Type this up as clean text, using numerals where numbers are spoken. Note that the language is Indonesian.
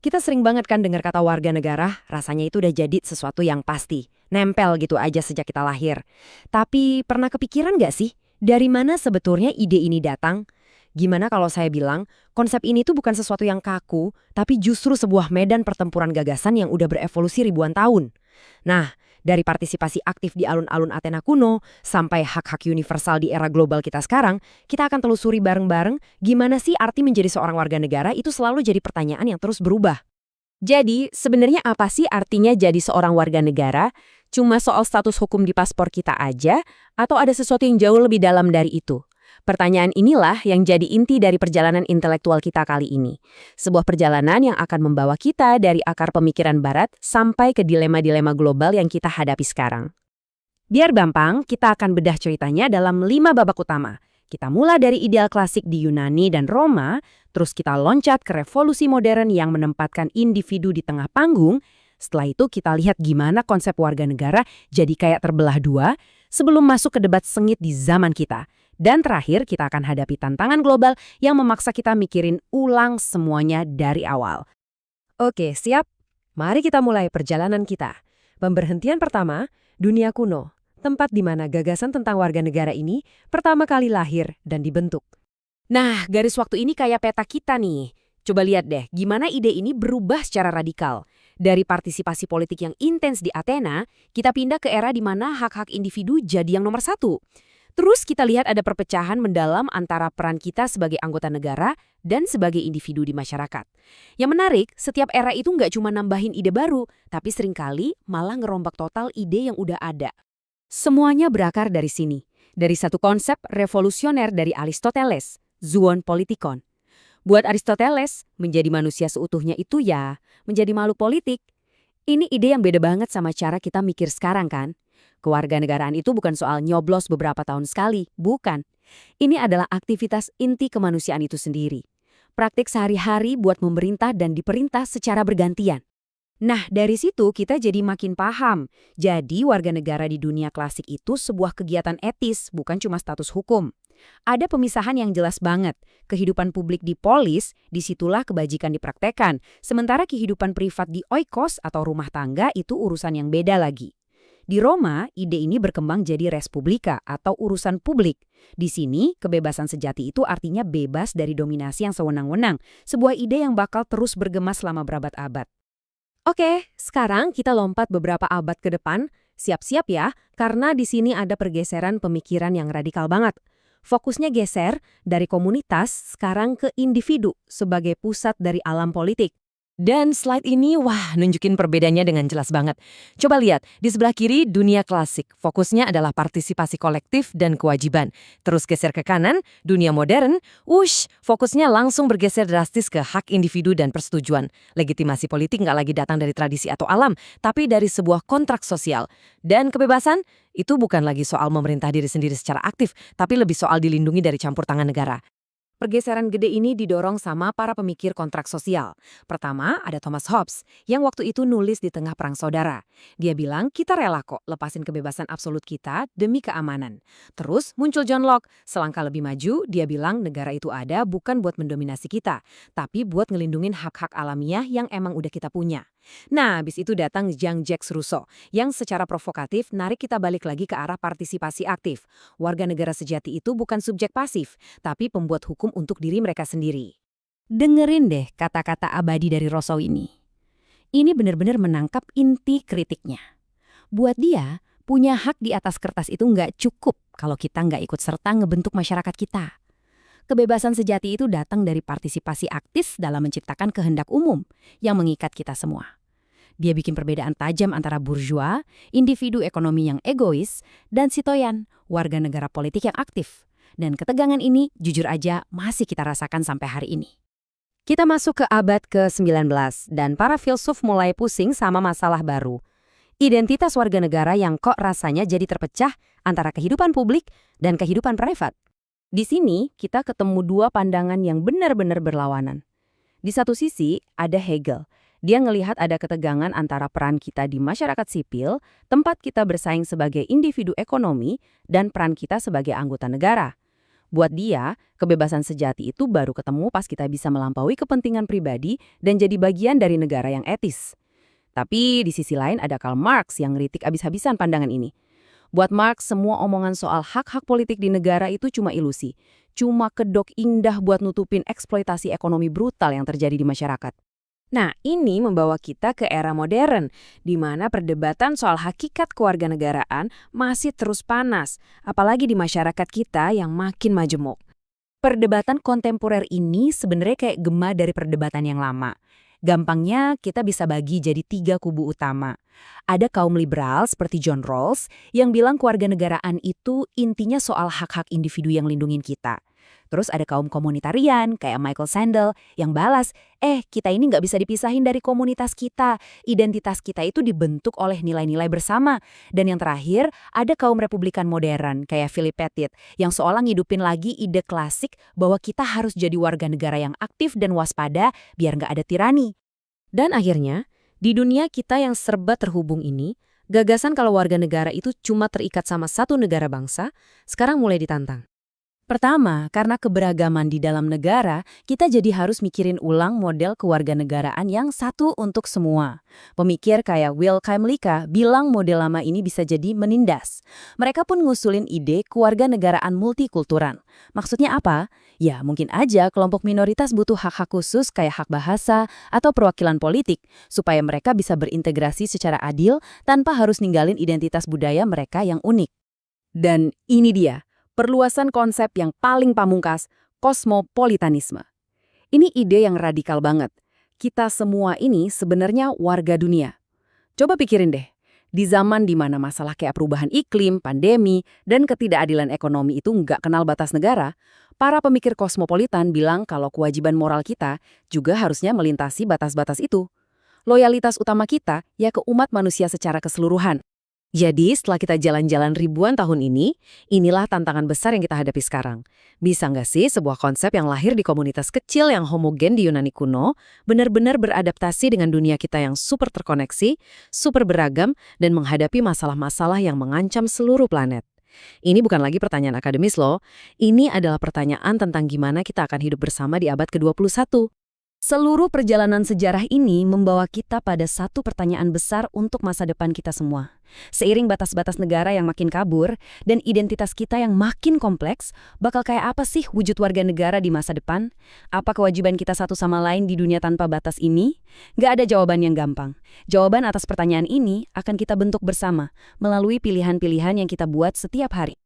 Kita sering banget kan dengar kata warga negara, rasanya itu udah jadi sesuatu yang pasti. Nempel gitu aja sejak kita lahir. Tapi pernah kepikiran nggak sih, dari mana sebetulnya ide ini datang? Gimana kalau saya bilang, konsep ini tuh bukan sesuatu yang kaku, tapi justru sebuah medan pertempuran gagasan yang udah berevolusi ribuan tahun. Nah, dari partisipasi aktif di alun-alun Athena kuno, sampai hak-hak universal di era global kita sekarang, kita akan telusuri bareng-bareng gimana sih arti menjadi seorang warga negara itu selalu jadi pertanyaan yang terus berubah. Jadi, sebenarnya apa sih artinya jadi seorang warga negara? Cuma soal status hukum di paspor kita aja? Atau ada sesuatu yang jauh lebih dalam dari itu? Pertanyaan inilah yang jadi inti dari perjalanan intelektual kita kali ini. Sebuah perjalanan yang akan membawa kita dari akar pemikiran barat sampai ke dilema-dilema global yang kita hadapi sekarang. Biar gampang, kita akan bedah ceritanya dalam 5 babak utama. Kita mulai dari ideal klasik di Yunani dan Roma, terus kita loncat ke revolusi modern yang menempatkan individu di tengah panggung. Setelah itu kita lihat gimana konsep warga negara jadi kayak terbelah dua sebelum masuk ke debat sengit di zaman kita. Dan terakhir kita akan hadapi tantangan global yang memaksa kita mikirin ulang semuanya dari awal. Oke, siap? Mari kita mulai perjalanan kita. Pemberhentian pertama, dunia kuno. Tempat di mana gagasan tentang warga negara ini pertama kali lahir dan dibentuk. Nah, garis waktu ini kayak peta kita nih. Coba lihat deh, gimana ide ini berubah secara radikal. Dari partisipasi politik yang intens di Athena, kita pindah ke era di mana hak-hak individu jadi yang nomor satu. Terus kita lihat ada perpecahan mendalam antara peran kita sebagai anggota negara dan sebagai individu di masyarakat. Yang menarik, setiap era itu nggak cuma nambahin ide baru, tapi seringkali malah ngerombak total ide yang udah ada. Semuanya berakar dari sini, dari satu konsep revolusioner dari Aristoteles, Zoon Politikon. Buat Aristoteles, menjadi manusia seutuhnya itu ya, menjadi makhluk politik. Ini ide yang beda banget sama cara kita mikir sekarang kan? Kewarganegaraan itu bukan soal nyoblos beberapa tahun sekali, bukan. Ini adalah aktivitas inti kemanusiaan itu sendiri. Praktik sehari-hari buat memerintah dan diperintah secara bergantian. Nah, dari situ kita jadi makin paham. Jadi, warga negara di dunia klasik itu sebuah kegiatan etis, bukan cuma status hukum. Ada pemisahan yang jelas banget. Kehidupan publik di polis, disitulah kebajikan dipraktekan. Sementara kehidupan privat di oikos atau rumah tangga itu urusan yang beda lagi. Di Roma, ide ini berkembang jadi res publica atau urusan publik. Di sini, kebebasan sejati itu artinya bebas dari dominasi yang sewenang-wenang. Sebuah ide yang bakal terus bergema selama berabad-abad. Oke, sekarang kita lompat beberapa abad ke depan. Siap-siap ya, karena di sini ada pergeseran pemikiran yang radikal banget. Fokusnya geser dari komunitas sekarang ke individu sebagai pusat dari alam politik. Dan slide ini, wah, nunjukin perbedaannya dengan jelas banget. Coba lihat, di sebelah kiri dunia klasik. Fokusnya adalah partisipasi kolektif dan kewajiban. Terus geser ke kanan, dunia modern, fokusnya langsung bergeser drastis ke hak individu dan persetujuan. Legitimasi politik nggak lagi datang dari tradisi atau alam, tapi dari sebuah kontrak sosial. Dan kebebasan, itu bukan lagi soal memerintah diri sendiri secara aktif, tapi lebih soal dilindungi dari campur tangan negara. Pergeseran gede ini didorong sama para pemikir kontrak sosial. Pertama, ada Thomas Hobbes, yang waktu itu nulis di tengah perang saudara. Dia bilang, kita rela kok lepasin kebebasan absolut kita demi keamanan. Terus muncul John Locke, selangkah lebih maju, dia bilang negara itu ada bukan buat mendominasi kita, tapi buat ngelindungin hak-hak alamiah yang emang udah kita punya. Nah, habis itu datang Jean-Jacques Rousseau, yang secara provokatif narik kita balik lagi ke arah partisipasi aktif. Warga negara sejati itu bukan subjek pasif, tapi pembuat hukum untuk diri mereka sendiri. Dengerin deh kata-kata abadi dari Rousseau ini. Ini benar-benar menangkap inti kritiknya. Buat dia, punya hak di atas kertas itu nggak cukup kalau kita nggak ikut serta ngebentuk masyarakat kita. Kebebasan sejati itu datang dari partisipasi aktif dalam menciptakan kehendak umum yang mengikat kita semua. Dia bikin perbedaan tajam antara bourgeois, individu ekonomi yang egois, dan citoyen, warga negara politik yang aktif. Dan ketegangan ini, jujur aja, masih kita rasakan sampai hari ini. Kita masuk ke abad ke-19, dan para filsuf mulai pusing sama masalah baru. Identitas warga negara yang kok rasanya jadi terpecah antara kehidupan publik dan kehidupan privat. Di sini, kita ketemu dua pandangan yang benar-benar berlawanan. Di satu sisi, ada Hegel. Dia ngelihat ada ketegangan antara peran kita di masyarakat sipil, tempat kita bersaing sebagai individu ekonomi, dan peran kita sebagai anggota negara. Buat dia, kebebasan sejati itu baru ketemu pas kita bisa melampaui kepentingan pribadi dan jadi bagian dari negara yang etis. Tapi di sisi lain ada Karl Marx yang ngeritik abis-habisan pandangan ini. Buat Marx, semua omongan soal hak-hak politik di negara itu cuma ilusi. Cuma kedok indah buat nutupin eksploitasi ekonomi brutal yang terjadi di masyarakat. Nah, ini membawa kita ke era modern, di mana perdebatan soal hakikat kewarganegaraan masih terus panas, apalagi di masyarakat kita yang makin majemuk. Perdebatan kontemporer ini sebenarnya kayak gema dari perdebatan yang lama. Gampangnya kita bisa bagi jadi 3 kubu utama. Ada kaum liberal seperti John Rawls yang bilang kewarganegaraan itu intinya soal hak-hak individu yang lindungin kita. Terus ada kaum komunitarian kayak Michael Sandel yang balas, kita ini nggak bisa dipisahin dari komunitas kita. Identitas kita itu dibentuk oleh nilai-nilai bersama. Dan yang terakhir, ada kaum republikan modern kayak Philip Pettit yang seolah ngidupin lagi ide klasik bahwa kita harus jadi warga negara yang aktif dan waspada biar nggak ada tirani. Dan akhirnya, di dunia kita yang serba terhubung ini, gagasan kalau warga negara itu cuma terikat sama satu negara bangsa, sekarang mulai ditantang. Pertama, karena keberagaman di dalam negara, kita jadi harus mikirin ulang model kewarganegaraan yang satu untuk semua. Pemikir kayak Will Kaimlika bilang model lama ini bisa jadi menindas. Mereka pun ngusulin ide kewarganegaraan multikultural. Maksudnya apa? Ya, mungkin aja kelompok minoritas butuh hak-hak khusus kayak hak bahasa atau perwakilan politik, supaya mereka bisa berintegrasi secara adil tanpa harus ninggalin identitas budaya mereka yang unik. Dan ini dia, perluasan konsep yang paling pamungkas, kosmopolitanisme. Ini ide yang radikal banget. Kita semua ini sebenarnya warga dunia. Coba pikirin deh, di zaman di mana masalah kayak perubahan iklim, pandemi, dan ketidakadilan ekonomi itu nggak kenal batas negara, para pemikir kosmopolitan bilang kalau kewajiban moral kita juga harusnya melintasi batas-batas itu. Loyalitas utama kita ya ke umat manusia secara keseluruhan. Jadi, setelah kita jalan-jalan ribuan tahun ini, inilah tantangan besar yang kita hadapi sekarang. Bisa nggak sih sebuah konsep yang lahir di komunitas kecil yang homogen di Yunani kuno, benar-benar beradaptasi dengan dunia kita yang super terkoneksi, super beragam, dan menghadapi masalah-masalah yang mengancam seluruh planet? Ini bukan lagi pertanyaan akademis loh, ini adalah pertanyaan tentang gimana kita akan hidup bersama di abad ke-21. Seluruh perjalanan sejarah ini membawa kita pada satu pertanyaan besar untuk masa depan kita semua. Seiring batas-batas negara yang makin kabur dan identitas kita yang makin kompleks, bakal kayak apa sih wujud warga negara di masa depan? Apa kewajiban kita satu sama lain di dunia tanpa batas ini? Nggak ada jawaban yang gampang. Jawaban atas pertanyaan ini akan kita bentuk bersama melalui pilihan-pilihan yang kita buat setiap hari.